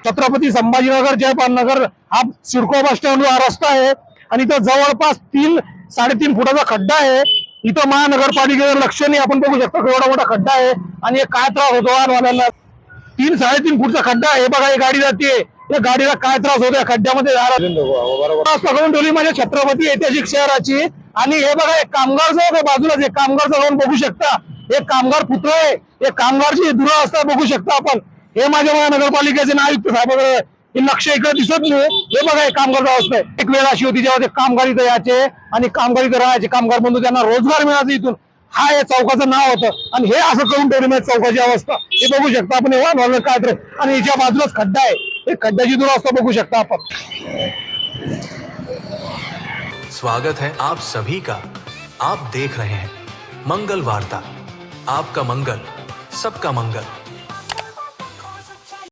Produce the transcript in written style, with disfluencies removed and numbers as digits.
छत्रपती संभाजीनगर जयपालनगर हा CIDCO bus stand हा रस्ता आहे आणि इथं जवळपास 3-3.5 फुटाचा खड्डा आहे। इथं महानगरपालिकेवर लक्ष नाही, आपण बघू शकतो एवढा मोठा खड्डा आहे आणि काय त्रास होतो वाहनवाल्यांना। 3-3.5 फुटचा खड्डा आहे, बघा ही गाडी जाते, या गाडीला काय त्रास होतो या खड्ड्यामध्ये करून ठेवली माझ्या छत्रपती ऐतिहासिक शहराची। आणि हे बघा एक कामगार जो आहे बाजूलाच एक कामगार जाऊन बघू शकता, एक कामगार पुतळा आहे, एक कामगारची दुरावस्था बघू शकता आपण। हे माझ्या महानगरपालिकेचे आयुक्त साहेब हे लक्ष इकडे दिसत नाही। हे बघा हे कामगार अवस्था आहे। एक वेळ अशी होती जेव्हा ते कामगार इथं यायचे आणि कामगार इथं राहायचे, कामगार बंधू त्यांना रोजगार मिळायचा इथून, हा या चौकाचं नाव होतं। आणि हे असं करून ठेवली म्हणजे चौकाची अवस्था हे बघू शकता आपण। वाहन काय तर आणि याच्या बाजूलाच खड्डा आहे, हे खड्ड्याची दुरावस्था बघू शकता आपण। स्वागत है आप सभी का। आप देख रहे हैं मंगल वार्ता, आपका मंगल सबका मंगल।